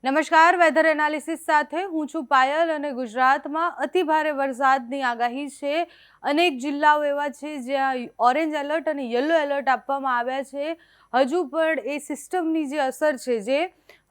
નમસ્કાર, weather analysis સાથે હું છું પાયલ અને ગુજરાતમાં અતિ ભારે વરસાદની આગાહી છે। અનેક જિલ્લાઓ એવા છે જ્યાં ઓરેન્જ એલર્ટ અને યલો એલર્ટ આપવામાં આવ્યા છે। હજુ પણ એ સિસ્ટમની જે અસર છે, જે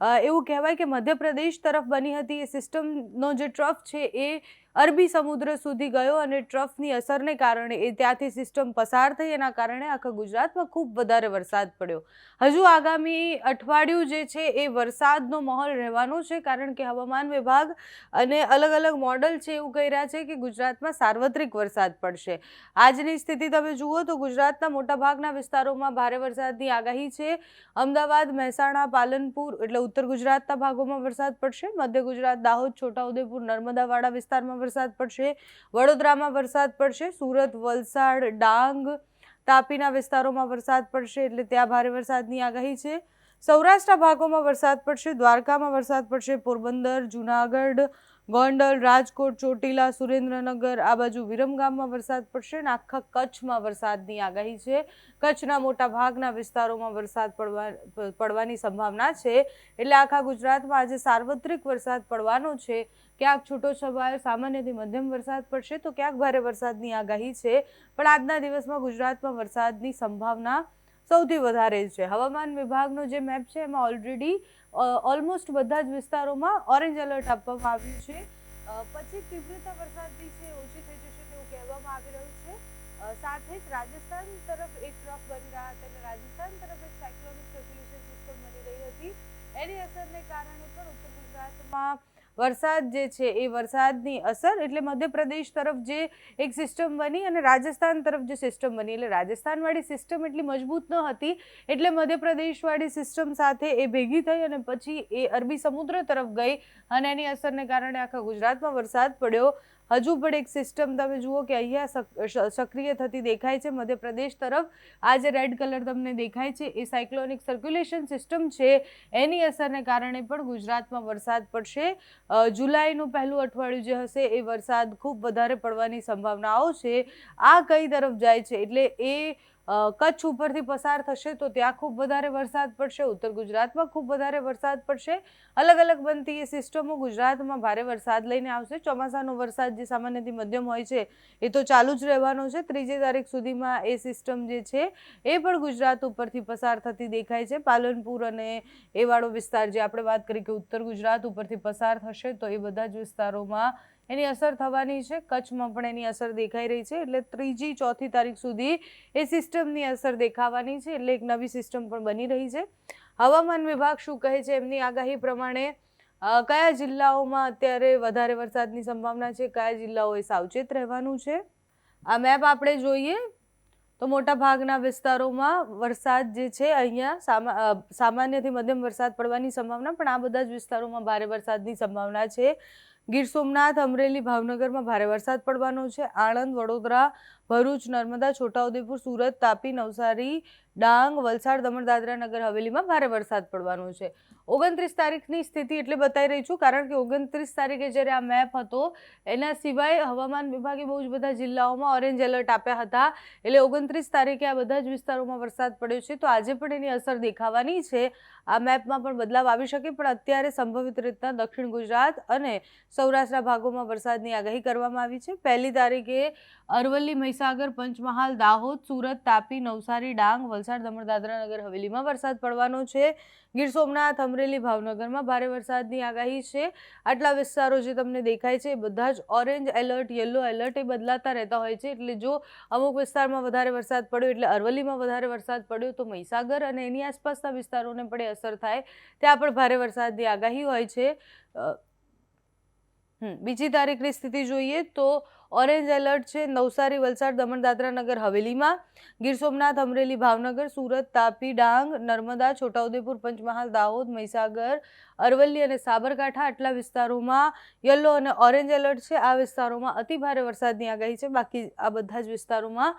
એવું કહેવાય કે મધ્યપ્રદેશ તરફ બની હતી, એ સિસ્ટમનો જે ટ્રફ છે એ અરબી સમુદ્ર સુધી ગયો અને ટ્રફની અસરને કારણે એ ત્યાંથી સિસ્ટમ પસાર થઈ, એના કારણે આખા ગુજરાતમાં ખૂબ વધારે વરસાદ પડ્યો। હજુ આગામી અઠવાડિયું જે છે એ વરસાદનો માહોલ રહેવાનો છે, કારણ કે હવામાન વિભાગ અને અલગ અલગ મોડલ છે એવું કહી રહ્યા છે કે ગુજરાતમાં સાર્વત્રિક વરસાદ પડશે। આજની સ્થિતિ તમે જુઓ તો ગુજરાતના મોટાભાગના વિસ્તારોમાં ભારે વરસાદની આગાહી છે। અમદાવાદ, મહેસાણા, પાલનપુર એટલે ઉત્તર ગુજરાતના ભાગોમાં વરસાદ પડશે। મધ્ય ગુજરાત, દાહોદ, છોટાઉદેપુર, નર્મદાવાડા વિસ્તારમાં વરસાદ પડશે। વડોદરામાં વરસાદ પડશે। સુરત, વલસાડ, ડાંગ, તાપીના વિસ્તારોમાં વરસાદ પડશે, એટલે ત્યાં ભારે વરસાદની આગાહી છે। સૌરાષ્ટ્રના ભાગોમાં વરસાદ પડશે। દ્વારકામાં વરસાદ પડશે। પોરબંદર, જૂનાગઢ, ગોંડલ, રાજકોટ, ચોટીલા, સુરેન્દ્રનગર, આ બાજુ વિરમગામમાં વરસાદ પડશે અને આખા કચ્છમાં વરસાદની આગાહી છે। કચ્છના મોટા ભાગના વિસ્તારોમાં વરસાદ પડવાની સંભાવના છે, એટલે આખા ગુજરાતમાં આજે સાર્વત્રિક વરસાદ પડવાનો છે। ક્યાંક છૂટો છવાયો સામાન્યથી મધ્યમ વરસાદ પડશે તો ક્યાંક ભારે વરસાદની આગાહી છે, પણ આજના દિવસમાં ગુજરાતમાં વરસાદની સંભાવના સૌથી વધારે છે। હવામાન વિભાગનો જે મેપ છે એમાં ઓલરેડી ઓલમોસ્ટ બધા જ વિસ્તારોમાં ઓરેન્જ એલર્ટ આપવામાં આવ્યું છે। પછી તીવ્રતા વરસાદની છે ઓછી થઈ જશે તેવું કહેવામાં આવી રહ્યું છે। સાથે જ રાજસ્થાન તરફ એક ટ્રફ બની રહ્યા હતા, એટલે રાજસ્થાન તરફ એક સાયક્લોનિક સર્ક્યુલેશન સિસ્ટમ બની રહી હતી, એની અસરને કારણે પણ ઉત્તર ગુજરાતમાં વરસાદ જે છે એ વરસાદની અસર એટલે મધ્યપ્રદેશ તરફ જે એક સિસ્ટમ બની અને રાજસ્થાન તરફ જે સિસ્ટમ બની, એટલે રાજસ્થાનવાળી સિસ્ટમ એટલી મજબૂત ન હતી, એટલે મધ્યપ્રદેશવાળી સિસ્ટમ સાથે એ ભેગી થઈ અને પછી એ અરબી સમુદ્ર તરફ ગઈ અને એની અસરને કારણે આખા ગુજરાતમાં વરસાદ પડ્યો। હજુ પણ એક સિસ્ટમ તમે જુઓ કે અહીંયા સક્રિય થતી દેખાય છે મધ્યપ્રદેશ તરફ। આ જે રેડ કલર તમને દેખાય છે એ સાયક્લોનિક સર્ક્યુલેશન સિસ્ટમ છે, એની અસરને કારણે પણ ગુજરાતમાં વરસાદ પડશે। જુલાઈનું પહેલું અઠવાડિયું જે હશે એ વરસાદ ખૂબ વધારે પડવાની સંભાવનાઓ છે। આ કઈ તરફ જાય છે એટલે એ કચ્છ ઉપરથી પસાર થશે તો ત્યાં ખૂબ વધારે વરસાદ પડશે, ઉત્તર ગુજરાતમાં ખૂબ વધારે વરસાદ પડશે। અલગ અલગ બનતી એ સિસ્ટમો ગુજરાતમાં ભારે વરસાદ લઈને આવશે। ચોમાસાનો વરસાદ જે સામાન્યથી મધ્યમ હોય છે એ તો ચાલુ જ રહેવાનો છે। 3જી તારીખ સુધીમાં એ સિસ્ટમ જે છે એ પણ ગુજરાત ઉપરથી પસાર થતી દેખાય છે। પાલનપુર અને એ વાળો વિસ્તાર જે આપણે વાત કરી કે ઉત્તર ગુજરાત ઉપરથી પસાર થશે તો એ બધા જ વિસ્તારોમાં એની અસર થવાની છે। કચ્છમાં પણ એની અસર દેખાઈ રહી છે, એટલે 3જી 4થી તારીખ સુધી એ સિસ્ટમની અસર દેખાવાની છે, એટલે એક નવી સિસ્ટમ પણ બની રહી છે। હવામાન વિભાગ શું કહે છે એમની આગાહી પ્રમાણે કયા જિલ્લાઓમાં અત્યારે વધારે વરસાદની સંભાવના છે, કયા જિલ્લાઓએ સાવચેત રહેવાનું છે, આ મેપ આપણે જોઈએ તો મોટા ભાગના વિસ્તારોમાં વરસાદ જે છે અહીંયા સામાન્યથી મધ્યમ વરસાદ પડવાની સંભાવના, પણ આ બધા જ વિસ્તારોમાં ભારે વરસાદની સંભાવના છે। ગીર સોમનાથ, અમરેલી, ભાવનગરમાં ભારે વરસાદ પડવાનો છે। આણંદ, વડોદરા, ભરૂચ, નર્મદા, છોટાઉદેપુર, સુરત, તાપી, નવસારી, ડાંગ, વલસાડ, દમણ, દાદરા, નગર હવેલીમાં ભારે વરસાદ પડવાનો છે। 29 તારીખની સ્થિતિ એટલે બતાવી રહી છું, કારણ કે 29 તારીખે જ્યારે આ મેપ હતો એના સિવાય હવામાન વિભાગે બહુ જ બધા જિલ્લાઓમાં ઓરેન્જ એલર્ટ આપ્યા હતા, એટલે 29 તારીખે આ બધા જ વિસ્તારોમાં વરસાદ પડ્યો છે, તો આજે પણ એની અસર દેખાવાની છે। આ મેપમાં પણ બદલાવ આવી શકે, પણ અત્યારે સંભવિત રીતના દક્ષિણ ગુજરાત અને સૌરાષ્ટ્રના ભાગોમાં વરસાદની આગાહી કરવામાં આવી છે। 1લી તારીખે અરવલ્લી, મહીસાગર, પંચમહાલ, દાહોદ, સુરત, તાપી, નવસારી, ડાંગ, વલસાડ, દમણ, દાદરા, નગર હવેલીમાં વરસાદ પડવાનો છે। ગીર સોમનાથ, અમરેલી, ભાવનગરમાં ભારે વરસાદની આગાહી છે। આટલા વિસ્તારો જે તમને દેખાય છે એ બધા જ ઓરેન્જ એલર્ટ, યલો એલર્ટ એ બદલાતા રહેતા હોય છે, એટલે જો અમુક વિસ્તારમાં વધારે વરસાદ પડ્યો એટલે અરવલ્લીમાં વધારે વરસાદ પડ્યો તો મહીસાગર અને એની આસપાસના વિસ્તારોને પણ અસર થાય, ત્યાં પણ ભારે વરસાદની આગાહી હોય છે। બીજી તારીખની સ્થિતિ જોઈએ તો ઓરેન્જ એલર્ટ છે નવસારી, વલસાડ, દમણ, દાદરા, નગર હવેલીમાં। ગીર સોમનાથ, અમરેલી, ભાવનગર, સુરત, તાપી, ડાંગ, નર્મદા, છોટાઉદેપુર, પંચમહાલ, દાહોદ, મહીસાગર, અરવલ્લી અને સાબરકાંઠા આટલા વિસ્તારોમાં યલો અને ઓરેન્જ એલર્ટ છે। આ વિસ્તારોમાં અતિ ભારે વરસાદની આગાહી છે, બાકી આ બધા જ વિસ્તારોમાં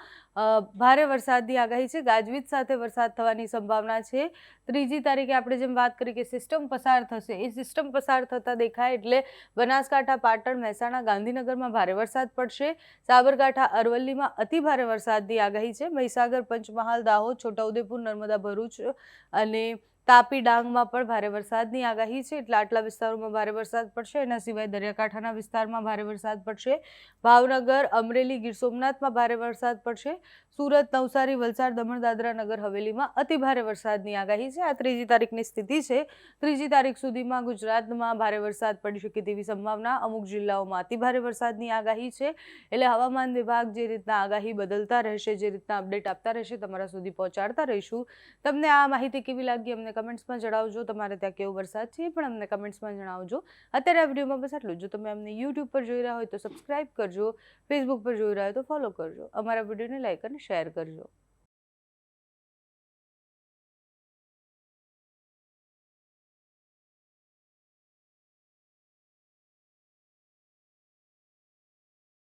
ભારે વરસાદની આગાહી છે। ગાજવીજ સાથે વરસાદ થવાની સંભાવના છે। 3જી તારીખે આપણે જેમ વાત કરી કે સિસ્ટમ પસાર થશે, એ સિસ્ટમ પસાર થતા દેખાય એટલે બનાસકાંઠા, પાટણ, મહેસાણા, ગાંધીનગરમાં ભારે વરસાદ પડશે। સાબરકાંઠા, અરવલ્લીમાં અતિ ભારે વરસાદની આગાહી છે। મહીસાગર, પંચમહાલ, દાહોદ, છોટાઉદેપુર, નર્મદા, ભરૂચ અને તાપી ડાંગમાં પણ ભારે વરસાદની આગાહી છે, એટલે આટલા વિસ્તારોમાં ભારે વરસાદ પડશે. એના સિવાય દરિયાકાંઠાના વિસ્તારમાં ભારે વરસાદ પડશે. ભાવનગર, અમરેલી, ગીર સોમનાથમાં ભારે વરસાદ પડશે. સુરત, નવસારી, વલસાડ, દમણ, દાદરા, નગર હવેલીમાં અતિ ભારે વરસાદની આગાહી છે. આ 3જી તારીખની સ્થિતિ છે. 3જી તારીખ સુધીમાં ગુજરાતમાં ભારે વરસાદ પડી શકે તેવી સંભાવના. અમુક જિલ્લાઓમાં અતિ ભારે વરસાદની આગાહી છે. એટલે હવામાન વિભાગ જે રીતના આગાહી બદલતા રહેશે, જે રીતના અપડેટ આપતા રહેશે, તમારા સુધી પહોંચાડતા રહીશું. તમને આ માહિતી કેવી લાગી અમને કમેન્ટ્સમાં જણાવજો. તમારે ત્યાં કેવો વરસાદ છે પણ અમને કમેન્ટ્સમાં જણાવજો. અત્યારે આ વિડીયોમાં બસ આટલું. જો તમે અમને યુટ્યુબ પર જોઈ રહ્યા હોય તો સબસ્ક્રાઇબ કરજો, ફેસબુક પર જોઈ રહ્યા હોય તો ફોલો કરજો, અમારા વિડીયોને લાઈક અને શેર કરજો.